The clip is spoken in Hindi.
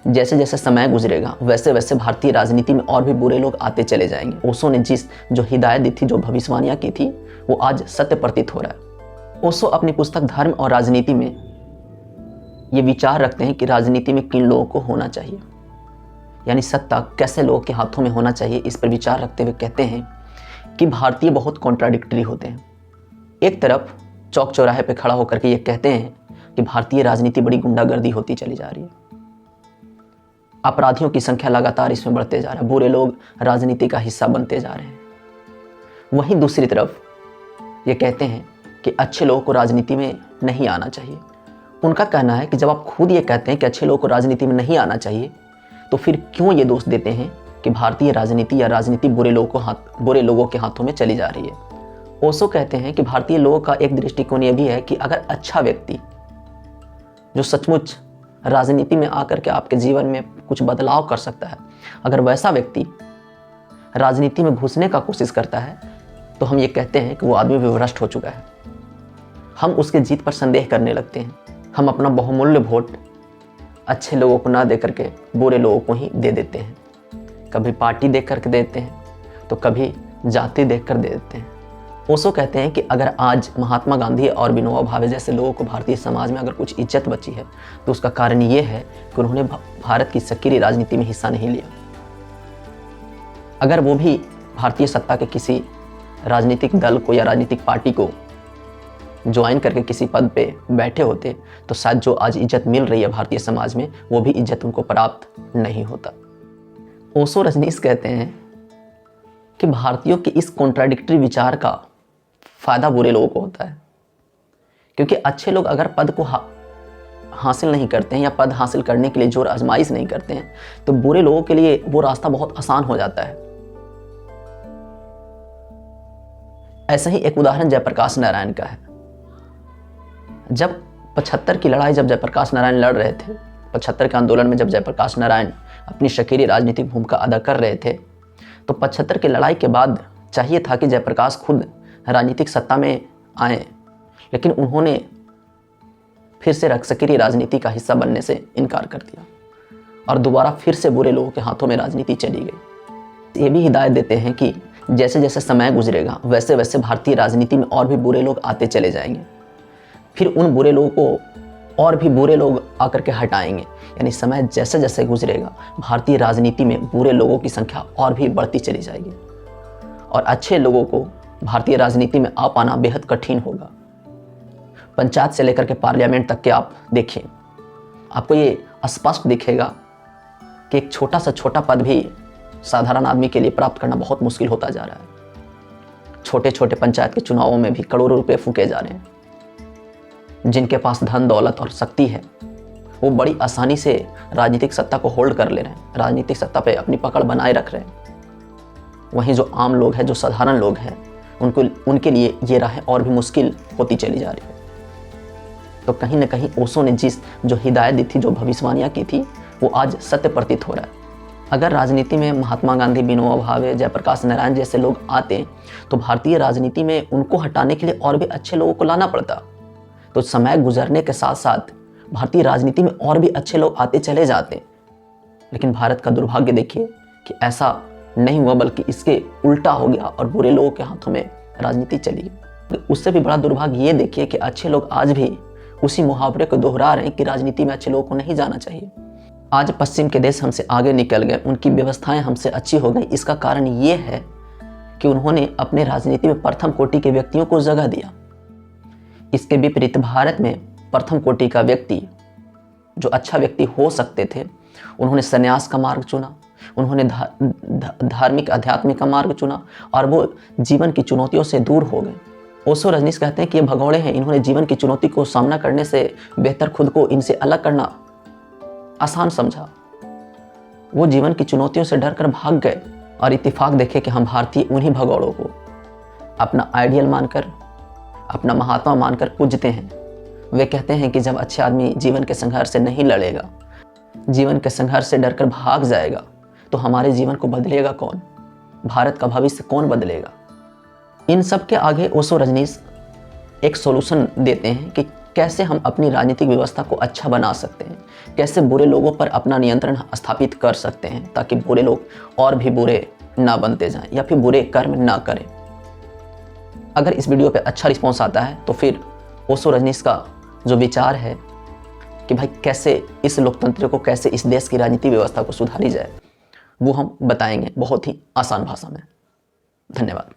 जैसे जैसे समय गुजरेगा वैसे वैसे भारतीय राजनीति में और भी बुरे लोग आते चले जाएंगे। ओशो ने जो हिदायत दी थी, जो भविष्यवाणियां की थी, वो आज सत्य प्रतीत हो रहा है। ओशो अपनी पुस्तक धर्म और राजनीति में ये विचार रखते हैं कि राजनीति में किन लोगों को होना चाहिए, यानी सत्ता कैसे लोगों के हाथों में होना चाहिए। इस पर विचार रखते हुए कहते हैं कि भारतीय बहुत कॉन्ट्राडिक्टरी होते हैं। एक तरफ चौक चौराहे पे खड़ा होकर के ये कहते हैं कि भारतीय राजनीति बड़ी गुंडागर्दी होती चली जा रही है, अपराधियों की संख्या लगातार इसमें बढ़ते जा रहा है, बुरे लोग राजनीति का हिस्सा बनते जा रहे हैं। वहीं दूसरी तरफ ये कहते हैं कि अच्छे लोगों को राजनीति में नहीं आना चाहिए। उनका कहना है कि जब आप खुद ये कहते हैं कि अच्छे लोगों को राजनीति में नहीं आना चाहिए, तो फिर क्यों ये दोष देते हैं कि भारतीय राजनीति या राजनीति बुरे लोगों के हाथों में चली जा रही है। ओशो कहते हैं कि भारतीय लोगों का एक दृष्टिकोण ये भी है कि अगर अच्छा व्यक्ति जो सचमुच राजनीति में आकर के आपके जीवन में कुछ बदलाव कर सकता है, अगर वैसा व्यक्ति राजनीति में घुसने का कोशिश करता है, तो हम ये कहते हैं कि वो आदमी विभ्रष्ट हो चुका है। हम उसके जीत पर संदेह करने लगते हैं। हम अपना बहुमूल्य वोट अच्छे लोगों को ना दे करके बुरे लोगों को ही दे देते हैं। कभी पार्टी देख करके देते हैं तो कभी जाति देख कर दे देते हैं। ओशो कहते हैं कि अगर आज महात्मा गांधी और विनोबा भावे जैसे लोगों को भारतीय समाज में अगर कुछ इज्जत बची है, तो उसका कारण ये है कि उन्होंने भारत की सक्रिय राजनीति में हिस्सा नहीं लिया। अगर वो भी भारतीय सत्ता के किसी राजनीतिक दल को या राजनीतिक पार्टी को ज्वाइन करके किसी पद पे बैठे होते, तो शायद जो आज इज्जत मिल रही है भारतीय समाज में, वो भी इज्जत उनको प्राप्त नहीं होता। ओशो रजनीश कहते हैं कि भारतीयों के इस कॉन्ट्राडिक्टरी विचार का फायदा बुरे लोगों को होता है, क्योंकि अच्छे लोग अगर पद को हासिल नहीं करते हैं या पद हासिल करने के लिए जोर आजमाइश नहीं करते हैं, तो बुरे लोगों के लिए वो रास्ता बहुत आसान हो जाता है। ऐसा ही एक उदाहरण जयप्रकाश नारायण का है। जब 75 की लड़ाई जब जयप्रकाश नारायण लड़ रहे थे, 75 के आंदोलन में जब जयप्रकाश नारायण अपनी सक्रिय राजनीतिक भूमिका अदा कर रहे थे, तो 75 की लड़ाई के बाद चाहिए था कि जयप्रकाश खुद राजनीतिक सत्ता में आए, लेकिन उन्होंने फिर से सक्रिय राजनीति का हिस्सा बनने से इनकार कर दिया और दोबारा फिर से बुरे लोगों के हाथों में राजनीति चली गई। ये भी हिदायत देते हैं कि जैसे जैसे समय गुजरेगा वैसे वैसे भारतीय राजनीति में और भी बुरे लोग आते चले जाएंगे, फिर उन बुरे लोगों को और भी बुरे लोग आकर के हटाएंगे। यानी समय जैसे जैसे गुजरेगा भारतीय राजनीति में बुरे लोगों की संख्या और भी बढ़ती चली जाएगी और अच्छे लोगों को भारतीय राजनीति में आ पाना बेहद कठिन होगा। पंचायत से लेकर के पार्लियामेंट तक के आप देखिए, आपको ये स्पष्ट दिखेगा कि एक छोटा सा छोटा पद भी साधारण आदमी के लिए प्राप्त करना बहुत मुश्किल होता जा रहा है। छोटे छोटे पंचायत के चुनावों में भी करोड़ों रुपए फूके जा रहे हैं। जिनके पास धन दौलत और शक्ति है, वो बड़ी आसानी से राजनीतिक सत्ता को होल्ड कर ले रहे हैं, राजनीतिक सत्ता पे अपनी पकड़ बनाए रख रहे हैं। वहीं जो आम लोग हैं, जो साधारण लोग हैं, उनके लिए ये राह और भी मुश्किल होती चली जा रही है। तो कहीं ना कहीं ओशो ने जो हिदायत दी थी, जो भविष्यवाणियां की थी, वो आज सत्य प्रतीत हो रहा है। अगर राजनीति में महात्मा गांधी, विनोबा भावे, जयप्रकाश नारायण जैसे लोग आते, तो भारतीय राजनीति में उनको हटाने के लिए और भी अच्छे लोगों को लाना पड़ता। तो समय गुजरने के साथ साथ भारतीय राजनीति में और भी अच्छे लोग आते चले जाते। लेकिन भारत का दुर्भाग्य देखिए कि ऐसा नहीं हुआ, बल्कि इसके उल्टा हो गया और बुरे लोगों के हाथों में राजनीति चली गई। उससे भी बड़ा दुर्भाग्य ये देखिए कि अच्छे लोग आज भी उसी मुहावरे को दोहरा रहे हैं कि राजनीति में अच्छे लोगों को नहीं जाना चाहिए। आज पश्चिम के देश हमसे आगे निकल गए, उनकी व्यवस्थाएं हमसे अच्छी हो गई। इसका कारण ये है कि उन्होंने अपने राजनीति में प्रथम कोटि के व्यक्तियों को जगह दिया। इसके विपरीत भारत में प्रथम कोटि का व्यक्ति, जो अच्छा व्यक्ति हो सकते थे, उन्होंने संन्यास का मार्ग चुना, उन्होंने धार्मिक आध्यात्मिक का मार्ग चुना और वो जीवन की चुनौतियों से दूर हो गए। ओशो रजनीश कहते हैं कि ये भगौड़े हैं, इन्होंने जीवन की चुनौती को सामना करने से बेहतर खुद को इनसे अलग करना आसान समझा। वो जीवन की चुनौतियों से डरकर भाग गए और इत्तेफाक देखे कि हम भारतीय उन्हीं भगौड़ों को अपना आइडियल मानकर, अपना महात्मा मानकर पूजते हैं। वे कहते हैं कि जब अच्छे आदमी जीवन के संघर्ष से नहीं लड़ेगा, जीवन के संघर्ष से डरकर भाग जाएगा, तो हमारे जीवन को बदलेगा कौन? भारत का भविष्य कौन बदलेगा? इन सब के आगे ओशो रजनीश एक सॉल्यूशन देते हैं कि कैसे हम अपनी राजनीतिक व्यवस्था को अच्छा बना सकते हैं, कैसे बुरे लोगों पर अपना नियंत्रण स्थापित कर सकते हैं ताकि बुरे लोग और भी बुरे ना बनते जाएं या फिर बुरे कर्म ना करें। अगर इस वीडियो पे अच्छा रिस्पॉन्स आता है तो फिर ओशो रजनीश का जो विचार है कि भाई कैसे इस लोकतंत्र को, कैसे इस देश की राजनीतिक व्यवस्था को सुधारी जाए, वो हम बताएंगे बहुत ही आसान भाषा में। धन्यवाद।